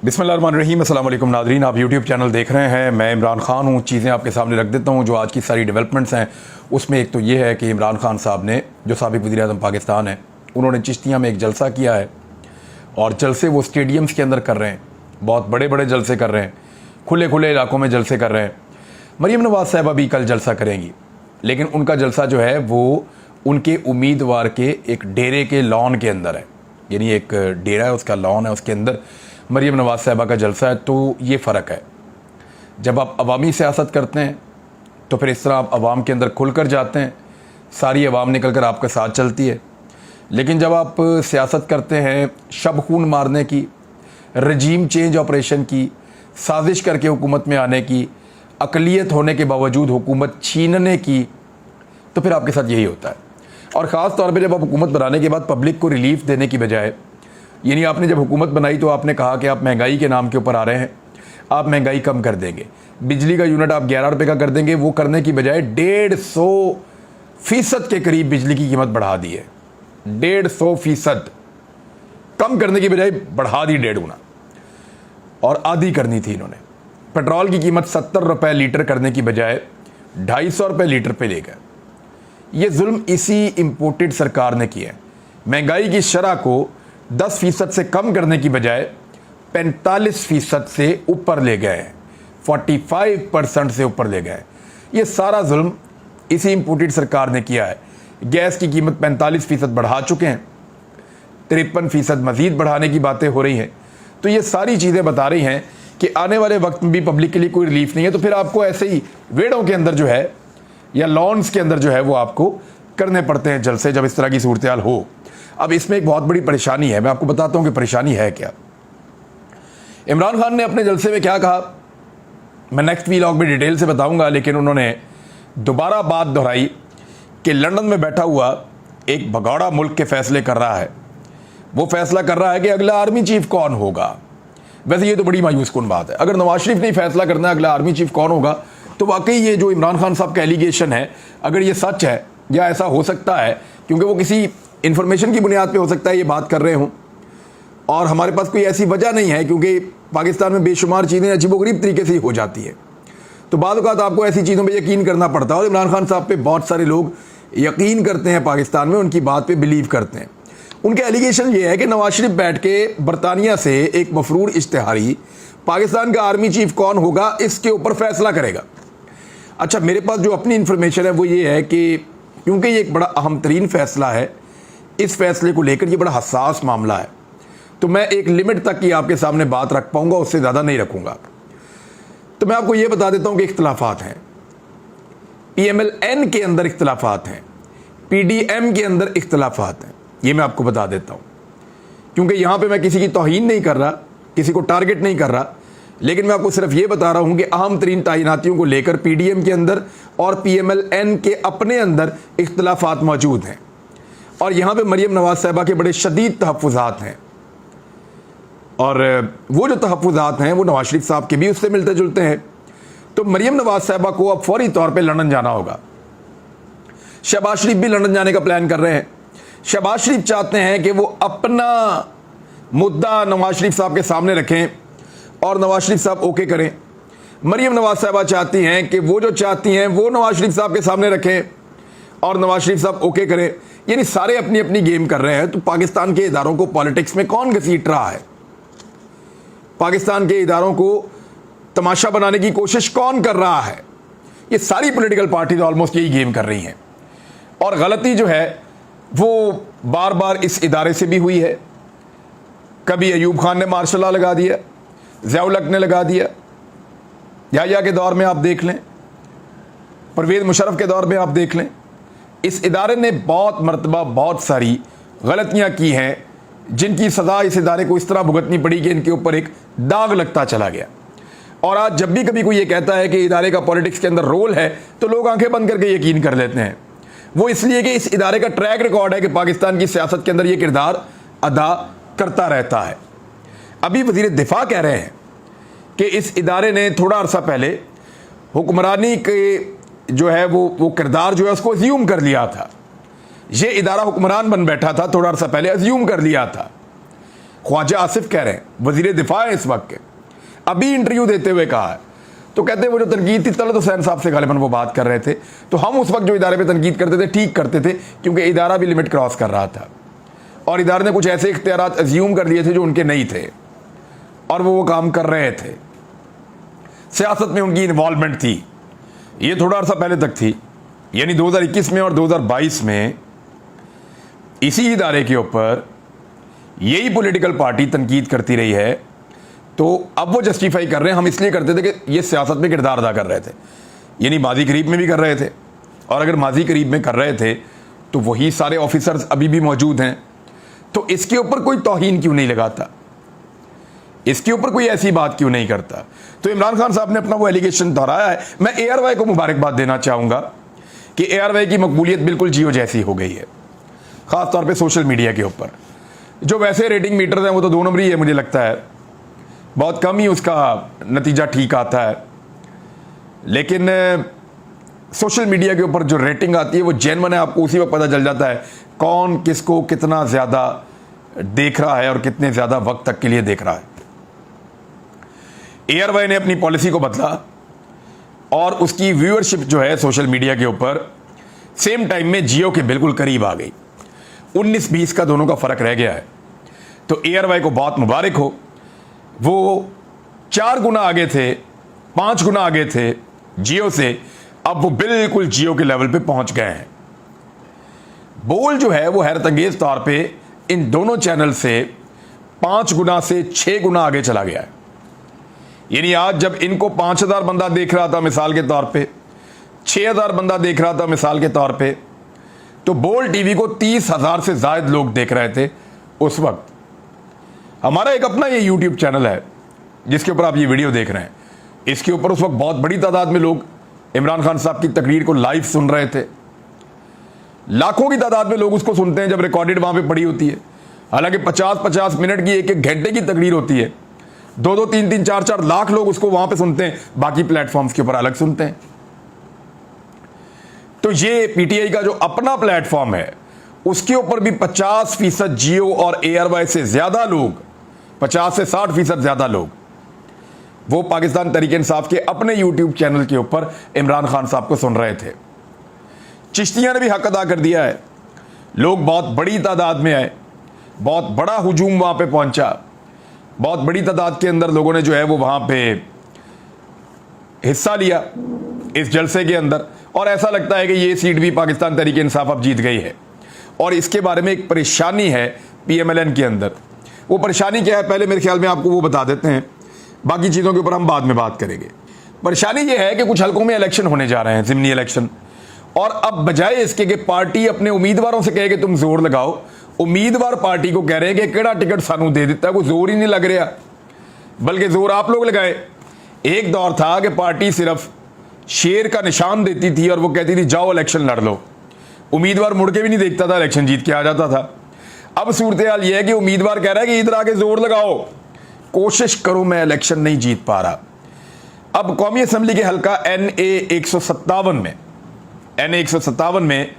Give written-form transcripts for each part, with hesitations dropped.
बिस्मिल्लाहिर्रहमानिर्रहीम, अस्सलाम वालेकुम नाज़रीन। आप यूट्यूब चैनल देख रहे हैं। मैं इमरान खान हूँ। चीज़ें आपके सामने रख देता हूँ जो आज की सारी डेवलपमेंट्स हैं। उसमें एक तो ये है कि इमरान खान साहब ने, जो साबिक़ वज़ीर-ए-आज़म पाकिस्तान है, उन्होंने चिश्तिया में एक जलसा किया है और जलसे वो स्टेडियम्स के अंदर कर रहे हैं। बहुत बड़े बड़े जलसे कर रहे हैं, खुले खुले इलाकों में जलसे कर रहे हैं। मरीम नवाज़ साहिबा भी कल जलसा करेंगी, लेकिन उनका जलसा जो है वो उनके उम्मीदवार के एक डेरे के लॉन के अंदर है। यानी एक डेरा है, उसका लॉन है, उसके अंदर मरीम नवाज़ साहिबा का जलसा है। तो ये फ़र्क है, जब आप अवामी सियासत करते हैं तो फिर इस तरह आप अवाम के अंदर खुल कर जाते हैं, सारी अवाम निकल कर आपके साथ चलती है। लेकिन जब आप सियासत करते हैं शब खून मारने की, रजीम चेंज ऑपरेशन की, साजिश करके हुकूमत में आने की, अक़लियत होने के बावजूद हुकूमत छीनने की, तो फिर आपके साथ यही होता है। और ख़ास तौर पे जब आप हुकूमत बनाने के बाद पब्लिक को रिलीफ देने की बजाय, यानी आपने जब हुकूमत बनाई तो आपने कहा कि आप महंगाई के नाम के ऊपर आ रहे हैं, आप महंगाई कम कर देंगे, बिजली का यूनिट आप 11 रुपये का कर देंगे, वो करने की बजाय 150% के करीब बिजली की कीमत बढ़ा दी है। 150% कम करने की बजाय बढ़ा दी 1.5 गुना, और आधी करनी थी इन्होंने। पेट्रोल की कीमत 70 रुपये लीटर करने की बजाय 250 रुपये लीटर पे ले गए। ये जुल्म इसी इम्पोर्टेड सरकार ने किया है। महंगाई की शरह को 10% से कम करने की बजाय 45% से ऊपर ले गए हैं, 45% से ऊपर ले गए। ये सारा जुल्म इसी इम्पोर्टेड सरकार ने किया है। गैस की कीमत 45% बढ़ा चुके हैं, 53% मज़ीद बढ़ाने की बातें हो रही हैं। तो ये सारी चीज़ें बता रही हैं कि आने वाले वक्त में भी पब्लिक के लिए कोई रिलीफ नहीं है। तो फिर आपको ऐसे ही वेड़ों के अंदर जो है या लॉन्स के अंदर जो है वो आपको करने पड़ते हैं जलसे, जब इस तरह की सूरत हाल हो। अब इसमें एक बहुत बड़ी परेशानी है, मैं आपको बताता हूं कि परेशानी है क्या। इमरान खान ने अपने जलसे में क्या कहा, मैं नेक्स्ट वीलॉग में डिटेल से बताऊंगा, लेकिन उन्होंने दोबारा बात दोहराई कि लंदन में बैठा हुआ एक भगौड़ा मुल्क के फैसले कर रहा है। वो फैसला कर रहा है कि अगला आर्मी चीफ कौन होगा। वैसे ये तो बड़ी मायूस कुन बात है। अगर नवाज शरीफ ने फैसला करना है अगला आर्मी चीफ कौन होगा, तो वाकई ये जो इमरान खान साहब का एलिगेशन है, अगर ये सच है या ऐसा हो सकता है, क्योंकि वो किसी इन्फॉर्मेशन की बुनियाद पे हो सकता है ये बात कर रहे हों, और हमारे पास कोई ऐसी वजह नहीं है, क्योंकि पाकिस्तान में बेशुमार चीज़ें अजीबोगरीब तरीके से ही हो जाती है। तो बाद औक़ात आपको ऐसी चीज़ों पे यकीन करना पड़ता है, और इमरान खान साहब पे बहुत सारे लोग यकीन करते हैं पाकिस्तान में, उनकी बात पे बिलीव करते हैं। उनके एलिगेशन ये है कि नवाज शरीफ बैठ के बरतानिया से एक मफरूर इश्तिहारी पाकिस्तान का आर्मी चीफ कौन होगा इसके ऊपर फैसला करेगा। अच्छा, मेरे पास जो अपनी इन्फॉर्मेशन है वो ये है कि क्योंकि ये एक बड़ा अहम तरीन फैसला है, इस फैसले को लेकर ये बड़ा हसास मामला है, तो मैं एक लिमिट तक की आपके सामने बात रख पाऊंगा, उससे ज़्यादा नहीं रखूंगा। तो मैं आपको ये बता देता हूं कि इख्तलाफात हैं, PMLN के अंदर इख्तलाफात हैं, PDM के अंदर इख्तलाफात हैं। ये मैं आपको बता देता हूं, क्योंकि यहां पे मैं किसी की तौहीन नहीं कर रहा, किसी को टारगेट नहीं कर रहा, लेकिन मैं आपको सिर्फ ये बता रहा हूं कि अहम तरीन तैनातियों को लेकर PDM के अंदर और PMLN के अपने अंदर इख्तलाफात मौजूद हैं। और यहां पे मरीम नवाज साहिबा के बड़े शदीद तहफ़्फ़ुज़ात हैं, और वो जो तहफ़्फ़ुज़ात हैं वो नवाज शरीफ साहब के भी उससे मिलते जुलते हैं। तो मरीम नवाज साहिबा को अब फौरी तौर पर लंदन जाना होगा। शहबाज शरीफ भी लंदन जाने का प्लान कर रहे हैं। शहबाज शरीफ चाहते हैं कि वो अपना मुद्दा नवाज शरीफ साहब के सामने रखें और नवाज शरीफ साहब ओके करें। मरीम नवाज साहिबा चाहती हैं कि वो जो चाहती हैं वो नवाज शरीफ साहब के सामने रखें और नवाज शरीफ साहब ओके करें। यानी सारे अपनी अपनी गेम कर रहे हैं। तो पाकिस्तान के इदारों को पॉलिटिक्स में कौन घसीट रहा है, पाकिस्तान के इदारों को तमाशा बनाने की कोशिश कौन कर रहा है, ये सारी पॉलिटिकल पार्टीज ऑलमोस्ट यही गेम कर रही हैं। और गलती जो है वो बार बार इस इदारे से भी हुई है। कभी अयूब खान ने मार्शल लॉ लगा दिया, ज़िया-उल हक ने लगा दिया, याहिया के दौर में आप देख लें, परवेज़ मुशर्रफ के दौर में आप देख लें। इस इदारे ने बहुत मरतबा बहुत सारी गलतियां की हैं, जिनकी सज़ा इस इदारे को इस तरह भुगतनी पड़ी कि इनके ऊपर एक दाग लगता चला गया। और आज जब भी कभी कोई ये कहता है कि इदारे का पॉलिटिक्स के अंदर रोल है, तो लोग आंखें बंद करके यकीन कर लेते हैं। वो इसलिए कि इस इदारे का ट्रैक रिकॉर्ड है कि पाकिस्तान की सियासत के अंदर ये किरदार अदा करता रहता है। अभी वज़ीर दिफा कह रहे हैं कि इस इदारे ने थोड़ा अरसा पहले हुक्मरानी के जो है वो किरदार जो है उसको अज्यूम कर लिया था। ये इदारा हुक्मरान बन बैठा था, थोड़ा अरसा पहले अज्यूम कर लिया था। ख्वाजा आसिफ कह रहे हैं, वजीर दिफा है इस वक्त के, अभी इंटरव्यू देते हुए कहा है। तो कहते हैं वो जो तनकीद थी तलत हुसैन साहब से गालिबन वो बात कर रहे थे, तो हम उस वक्त जो इदारे पे तनकीद करते थे ठीक करते थे, क्योंकि इदारा भी लिमिट क्रॉस कर रहा था और इदारे ने कुछ ऐसे इख्तियारात अज्यूम कर लिए थे जो उनके नहीं थे और वो काम कर रहे थे। सियासत में उनकी इन्वॉल्वमेंट थी, ये थोड़ा अर्सा पहले तक थी, यानी 2021 में और 2022 में इसी इदारे के ऊपर यही पॉलिटिकल पार्टी तनकीद करती रही है। तो अब वो जस्टिफाई कर रहे हैं हम इसलिए करते थे कि ये सियासत में किरदार अदा कर रहे थे, यानी माजी करीब में भी कर रहे थे, और अगर माजी करीब में कर रहे थे तो वही सारे ऑफिसर्स अभी भी मौजूद हैं, तो इसके ऊपर कोई तौहीन क्यों नहीं लगाता, इसके ऊपर कोई ऐसी बात क्यों नहीं करता। तो इमरान खान साहब ने अपना वो एलिगेशन दोहराया है। मैं ARY को मुबारकबाद देना चाहूँगा कि ARY की मकबूलियत बिल्कुल जियो जैसी हो गई है, ख़ास तौर पे सोशल मीडिया के ऊपर। जो वैसे रेटिंग मीटर्स हैं वो तो 2 नंबरी है, मुझे लगता है बहुत कम ही उसका नतीजा ठीक आता है, लेकिन सोशल मीडिया के ऊपर जो रेटिंग आती है वो जेन्युइन है। आपको उसी वक्त पता चल जाता है कौन किसको कितना ज़्यादा देख रहा है और कितने ज़्यादा वक्त तक के लिए देख रहा है। ARY ने अपनी पॉलिसी को बदला और उसकी व्यूअरशिप जो है सोशल मीडिया के ऊपर सेम टाइम में जियो के बिल्कुल करीब आ गई। 19-20 का दोनों का फ़र्क रह गया है। तो ARY को बहुत मुबारक हो, वो 4 गुना आगे थे, 5 गुना आगे थे जियो से, अब वो बिल्कुल जियो के लेवल पे पहुंच गए हैं। बोल जो है वो हैरत अंगेज तौर पे इन दोनों चैनल से 5 गुना से 6 गुना आगे चला गया है। यानी आज जब इनको 5000 बंदा देख रहा था मिसाल के तौर पे, 6000 बंदा देख रहा था मिसाल के तौर पे, तो बोल टीवी को 30,000 से ज़ायद लोग देख रहे थे उस वक्त। हमारा एक अपना ये YouTube चैनल है जिसके ऊपर आप ये वीडियो देख रहे हैं, इसके ऊपर उस वक्त बहुत बड़ी तादाद में लोग इमरान खान साहब की तकरीर को लाइव सुन रहे थे। लाखों की तादाद में लोग उसको सुनते हैं जब रिकॉर्डेड वहां पे पड़ी होती है। हालांकि 50-50 मिनट की एक घंटे की तकरीर होती है, 2-2, 3-3, 4-4 लाख लोग उसको वहां पे सुनते हैं, बाकी प्लेटफॉर्म्स के ऊपर अलग सुनते हैं। तो ये PTI का जो अपना प्लेटफॉर्म है उसके ऊपर भी 50% जियो और ARY से ज्यादा लोग, 50 से 60% ज्यादा लोग वो पाकिस्तान तहरीक इंसाफ के अपने YouTube चैनल के ऊपर इमरान खान साहब को सुन रहे थे। चिश्तिया ने भी हक अदा कर दिया है, लोग बहुत बड़ी तादाद में आए, बहुत बड़ा हुजूम वहां पे पहुंचा, बहुत बड़ी तादाद के अंदर लोगों ने जो है वो वहां पे हिस्सा लिया इस जलसे के अंदर, और ऐसा लगता है कि ये सीट भी पाकिस्तान तहरीक इंसाफ अब जीत गई है। और इसके बारे में एक परेशानी है PMLN के अंदर। वो परेशानी क्या है पहले मेरे ख्याल में आपको वो बता देते हैं, बाकी चीज़ों के ऊपर हम बाद में बात करेंगे। परेशानी ये है कि कुछ हलकों में इलेक्शन होने जा रहे हैं, ज़िमनी इलेक्शन, और अब बजाय इसके कि पार्टी अपने उम्मीदवारों से कहे कि तुम जोर लगाओ, उम्मीदवार पार्टी को कह रहे हैं कि केड़ा टिकट सानू दे देता है, कोई जोर ही नहीं लग रहा, बल्कि जोर आप लोग लगाए। एक दौर था कि पार्टी सिर्फ शेर का निशान देती थी और वो कहती थी जाओ इलेक्शन लड़ लो, उम्मीदवार मुड़ के भी नहीं देखता था, इलेक्शन जीत के आ जाता था। अब सूरत हाल ये है कि उम्मीदवार कह रहा है कि इधर आके जोर लगाओ, कोशिश करो, मैं इलेक्शन नहीं जीत पा रहा। अब कौमी असम्बली के हल्का NA 157 में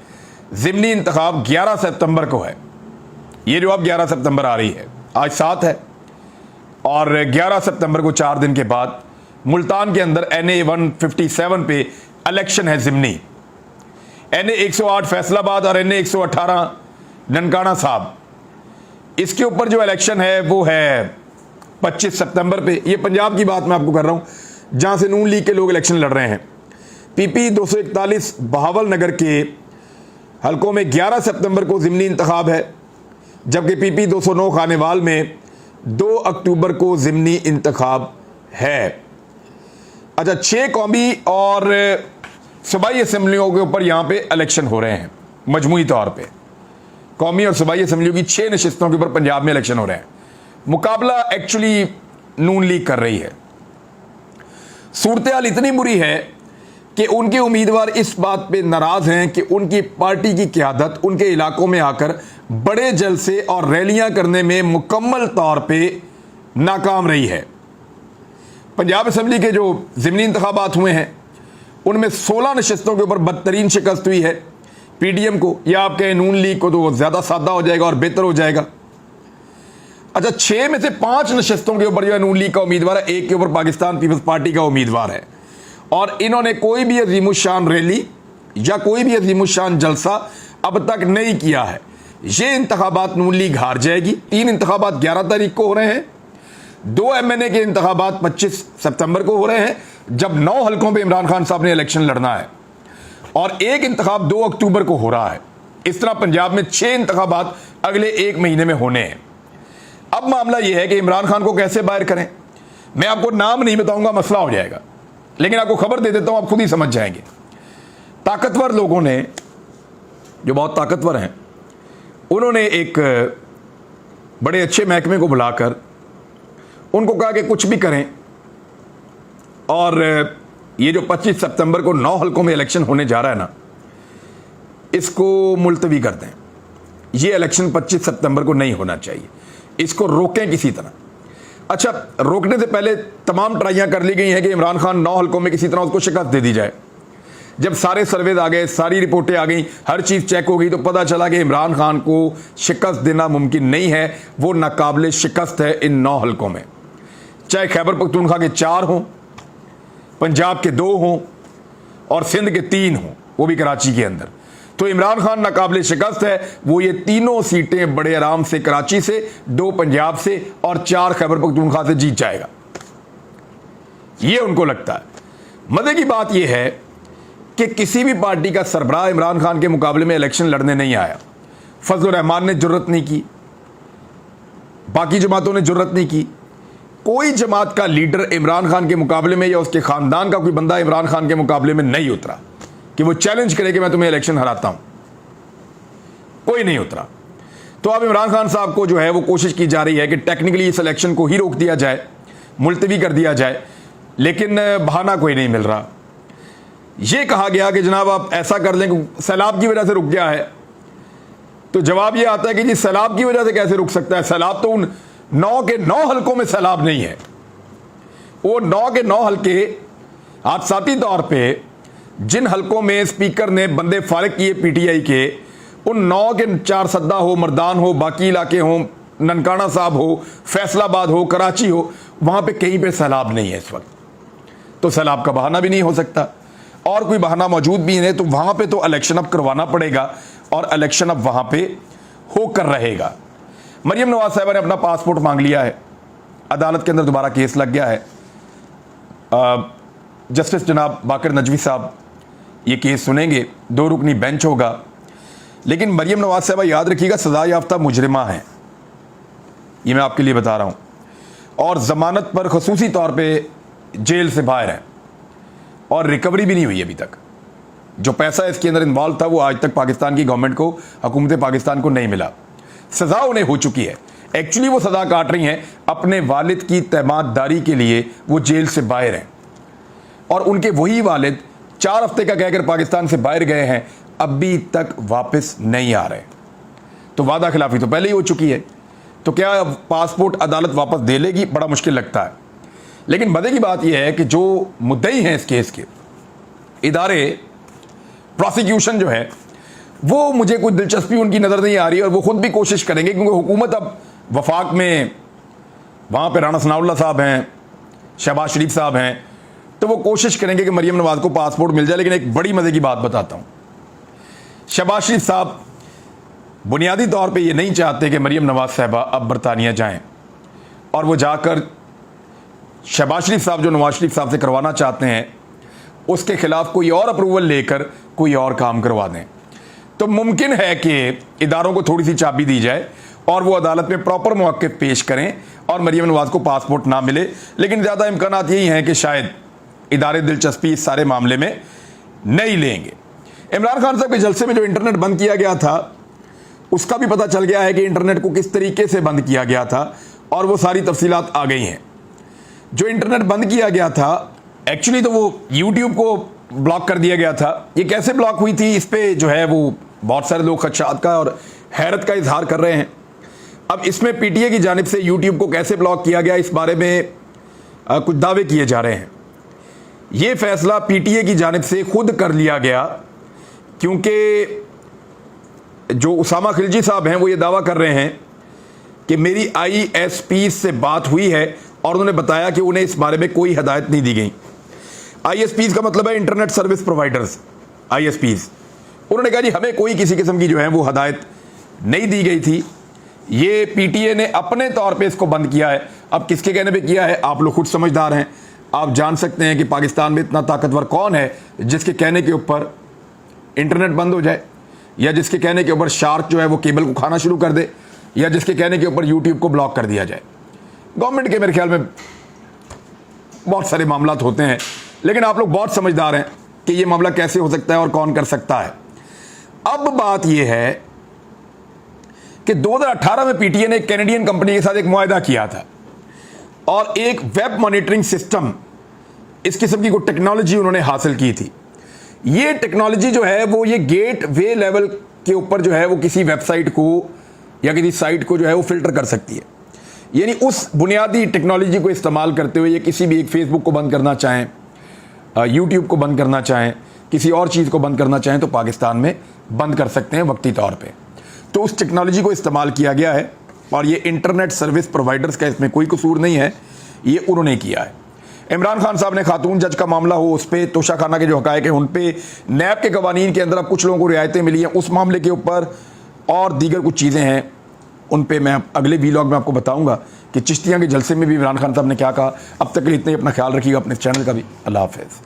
ज़िमनी इंतखाब 11 सितंबर को है। ये जो अब 11 सितंबर आ रही है, आज 7 है, और 11 सितंबर को 4 दिन के बाद मुल्तान के अंदर NA 157 पे इलेक्शन है ज़िमनी। NA 108 फैसलाबाद और NA 118 ननकाना साहब, इसके ऊपर जो इलेक्शन है वो है 25 सितंबर पे। ये पंजाब की बात मैं आपको कर रहा हूँ जहाँ से नून लीग के लोग इलेक्शन लड़ रहे हैं। PP 241 बहावल नगर के हलकों में 11 सितंबर को ज़िमनी इंतखाब है, जबकि PP 209 खानेवाल में 2 अक्टूबर को ज़िमनी इंतखाब है। अच्छा, 6 कौमी और सूबाई असम्बलियों के ऊपर यहाँ पे इलेक्शन हो रहे हैं। मजमूई तौर पे कौमी और सूबाई असम्बलियों की 6 नशिस्तों के ऊपर पंजाब में इलेक्शन हो रहे हैं। मुकाबला एक्चुअली नून लीग कर रही है। सूरत हाल इतनी बुरी है कि उनके उम्मीदवार इस बात पे नाराज हैं कि उनकी पार्टी की क़यादत उनके इलाकों में आकर बड़े जलसे और रैलियां करने में मुकम्मल तौर पे नाकाम रही है। पंजाब असम्बली के जो ज़िमनी इंतखाबात हुए हैं उनमें 16 नशिस्तों के ऊपर बदतरीन शिकस्त हुई है PDM को, या आप कहें नून लीग को, तो वो ज़्यादा सादा हो जाएगा और बेहतर हो जाएगा। अच्छा, 6 में से 5 नशस्तों के ऊपर जो है नून लीग का उम्मीदवार है, 1 के ऊपर पाकिस्तान पीपल्स पार्टी का उम्मीदवार है। और इन्होंने कोई भी अजीमुशान रैली या कोई भी अजीमुशान जलसा अब तक नहीं किया है। ये इंतखाबात नून लीग हार जाएगी। 3 इंतखाबात 11 तारीख को हो रहे हैं, 2 MNA के इंतखाबात 25 सितंबर को हो रहे हैं, जब 9 हलकों पे इमरान खान साहब ने इलेक्शन लड़ना है, और 1 इंतखाब 2 अक्टूबर को हो रहा है। इस तरह पंजाब में 6 इंतखाबात अगले 1 महीने में होने हैं। अब मामला यह है कि इमरान खान को कैसे बाहर करें। मैं आपको नाम नहीं बताऊंगा, मसला हो जाएगा, लेकिन आपको खबर दे देता हूं, आप खुद ही समझ जाएंगे। ताकतवर लोगों ने, जो बहुत ताकतवर हैं, उन्होंने एक बड़े अच्छे महकमे को बुलाकर उनको कहा कि कुछ भी करें और ये जो 25 सितंबर को 9 हलकों में इलेक्शन होने जा रहा है ना, इसको मुलतवी कर दें। ये इलेक्शन 25 सितंबर को नहीं होना चाहिए, इसको रोकें किसी तरह। अच्छा, रोकने से पहले तमाम ट्राइयां कर ली गई हैं कि इमरान खान 9 हलकों में किसी तरह उसको शिकस्त दे दी जाए। जब सारे सर्वेज आ गए, सारी रिपोर्टें आ गई, हर चीज़ चेक हो गई, तो पता चला कि इमरान खान को शिकस्त देना मुमकिन नहीं है। वो नाकाबिले शिकस्त है इन 9 हलकों में, चाहे खैबर पख्तूनख्वा के 4 हों, पंजाब के 2 हों और सिंध के 3 हों, वो भी कराची के अंदर। तो इमरान खान नाकाबिले शिकस्त है। वो ये तीनों सीटें बड़े आराम से कराची से, 2 पंजाब से और 4 खैबर पख्तूनख्वा से जीत जाएगा, ये उनको लगता है। मजे की बात यह है कि किसी भी पार्टी का सरबराह इमरान खान के मुकाबले में इलेक्शन लड़ने नहीं आया। फजल रहमान ने जुर्रत नहीं की, बाकी जमातों ने जुर्रत नहीं की। कोई जमात का लीडर इमरान खान के मुकाबले में या उसके खानदान का कोई बंदा इमरान खान के मुकाबले में नहीं उतरा कि वो चैलेंज करे कि मैं तुम्हें इलेक्शन हराता हूं। कोई नहीं उतरा। तो अब इमरान खान साहब को जो है वो कोशिश की जा रही है कि टेक्निकली इस इलेक्शन को ही रोक दिया जाए, मुलतवी कर दिया जाए, लेकिन बहाना कोई नहीं मिल रहा। ये कहा गया कि जनाब आप ऐसा कर लें कि सैलाब की वजह से रुक गया है, तो जवाब ये आता है कि जी सैलाब की वजह से कैसे रुक सकता है। सैलाब तो उन 9 के 9 हलकों में सैलाब नहीं है। वो 9 के 9 हलके हादसाती तौर पे जिन हलकों में स्पीकर ने बंदे फारिग किए PTI के, उन 9 के 4 सद्दा हो, मर्दान हो, बाकी इलाके हो, ननकाना साहब हो, फैसलाबाद हो, कराची हो, वहां पे कहीं पे सैलाब नहीं है इस वक्त। तो सैलाब का बहाना भी नहीं हो सकता, और कोई बहाना मौजूद भी नहीं। तो वहां पे तो इलेक्शन अब करवाना पड़ेगा, और इलेक्शन अब वहां पे होकर रहेगा। मरियम नवाज साहिबा ने अपना पासपोर्ट मांग लिया है, अदालत के अंदर दोबारा केस लग गया है। जस्टिस जनाब बाकर नजवी साहब ये केस सुनेंगे, 2 रुकनी बेंच होगा। लेकिन मरियम नवाज साहिबा याद रखिएगा सजा याफ्ता मुजरिमा है, ये मैं आपके लिए बता रहा हूं, और जमानत पर खसूसी तौर पे जेल से बाहर है, और रिकवरी भी नहीं हुई अभी तक। जो पैसा इसके अंदर इन्वॉल्व था वो आज तक पाकिस्तान की गवर्नमेंट को, हुकूमत पाकिस्तान को नहीं मिला। सजा उन्हें हो चुकी है। एक्चुअली वो सजा काट रही हैं अपने वालिद की तैमाददारी के लिए, वो जेल से बाहर हैं, और उनके वही वालिद 4 हफ्ते का कहकर पाकिस्तान से बाहर गए हैं, अभी तक वापस नहीं आ रहे। तो वादा खिलाफी तो पहले ही हो चुकी है, तो क्या पासपोर्ट अदालत वापस दे लेगी? बड़ा मुश्किल लगता है। लेकिन मजे की बात यह है कि जो मुद्दई हैं इस केस के इदारे, प्रोसिक्यूशन जो है, वो मुझे कोई दिलचस्पी उनकी नज़र नहीं आ रही, और वो खुद भी कोशिश करेंगे, क्योंकि हुकूमत अब वफाक में, वहाँ पे राना सनाउल्लाह साहब हैं, शहबाज शरीफ साहब हैं, तो वो कोशिश करेंगे कि मरियम नवाज को पासपोर्ट मिल जाए। लेकिन एक बड़ी मजे की बात बताता हूँ, शहबाज शरीफ साहब बुनियादी तौर पे ये नहीं चाहते कि मरियम नवाज साहबा अब बरतानिया जाएं, और वो जाकर शहबाज शरीफ साहब जो नवाज शरीफ साहब से करवाना चाहते हैं उसके खिलाफ कोई और अप्रूवल लेकर कोई और काम करवा दें। तो मुमकिन है कि इदारों को थोड़ी सी चाबी दी जाए और वो अदालत में प्रॉपर मौके पेश करें और मरियम नवाज को पासपोर्ट ना मिले। लेकिन ज़्यादा इम्कानात यही हैं कि शायद इदारे दिलचस्पी इस सारे मामले में नहीं लेंगे। इमरान खान साहब के जलसे में जो इंटरनेट बंद किया गया था, उसका भी पता चल गया है कि इंटरनेट को किस तरीके से बंद किया गया था, और वो सारी तफसीलात आ गई हैं। जो इंटरनेट बंद किया गया था, एक्चुअली तो वो यूट्यूब को ब्लॉक कर दिया गया था। ये कैसे ब्लॉक हुई थी, इस पे जो है वो बहुत सारे लोग खदशात का और हैरत का इजहार कर रहे हैं। अब इसमें PTI की जानिब से यूट्यूब को कैसे ब्लॉक किया गया, इस बारे में कुछ दावे किए जा रहे हैं। ये फैसला PTI की जानिब से खुद कर लिया गया, क्योंकि जो उसामा खिलजी साहब हैं वो ये दावा कर रहे हैं कि मेरी ISP से बात हुई है और उन्होंने बताया कि उन्हें इस बारे में कोई हिदायत नहीं दी गई। ISPs का मतलब है इंटरनेट सर्विस प्रोवाइडर्स, ISPs। उन्होंने कहा जी हमें कोई किसी किस्म की जो है वो हिदायत नहीं दी गई थी, ये PTA ने अपने तौर पे इसको बंद किया है। अब किसके कहने पे किया है, आप लोग खुद समझदार हैं, आप जान सकते हैं कि पाकिस्तान में इतना ताकतवर कौन है जिसके कहने के ऊपर इंटरनेट बंद हो जाए, या जिसके कहने के ऊपर शार्क जो है वो केबल को खाना शुरू कर दे, या जिसके कहने के ऊपर YouTube को ब्लॉक कर दिया जाए। गवर्नमेंट के मेरे ख्याल में बहुत सारे मामला होते हैं, लेकिन आप लोग बहुत समझदार हैं कि ये मामला कैसे हो सकता है और कौन कर सकता है। अब बात यह है कि 2018 में PTA ने एक कैनेडियन कंपनी के साथ एक मुआहदा किया था और एक वेब मॉनिटरिंग सिस्टम, इस किस्म की कोई टेक्नोलॉजी उन्होंने हासिल की थी। ये टेक्नोलॉजी जो है वो ये गेटवे लेवल के ऊपर जो है वो किसी वेबसाइट को या किसी साइट को जो है वो फिल्टर कर सकती है। यानी उस बुनियादी टेक्नोलॉजी को इस्तेमाल करते हुए ये किसी भी एक फेसबुक को बंद करना चाहें, यूट्यूब को बंद करना चाहें, किसी और चीज़ को बंद करना चाहें तो पाकिस्तान में बंद कर सकते हैं वक्ती तौर पे। तो उस टेक्नोलॉजी को इस्तेमाल किया गया है और ये इंटरनेट सर्विस प्रोवाइडर्स का इसमें कोई कसूर नहीं है, ये उन्होंने किया है। इमरान खान साहब ने खातून जज का मामला हो उस पर, तोशाखाना के जो हकायक है उन पे, नैब के कवानीन के अंदर अब कुछ लोगों को रियायतें मिली हैं उस मामले के ऊपर, और दीगर कुछ चीज़ें हैं उन पे मैं अगले वीलॉग में आपको बताऊंगा कि चिश्तियाँ के जलसे में भी इमरान खान साहब ने क्या कहा। अब तक के लिए इतना ही, अपना ख्याल रखिएगा, अपने चैनल का भी। अल्लाह हाफ़िज़।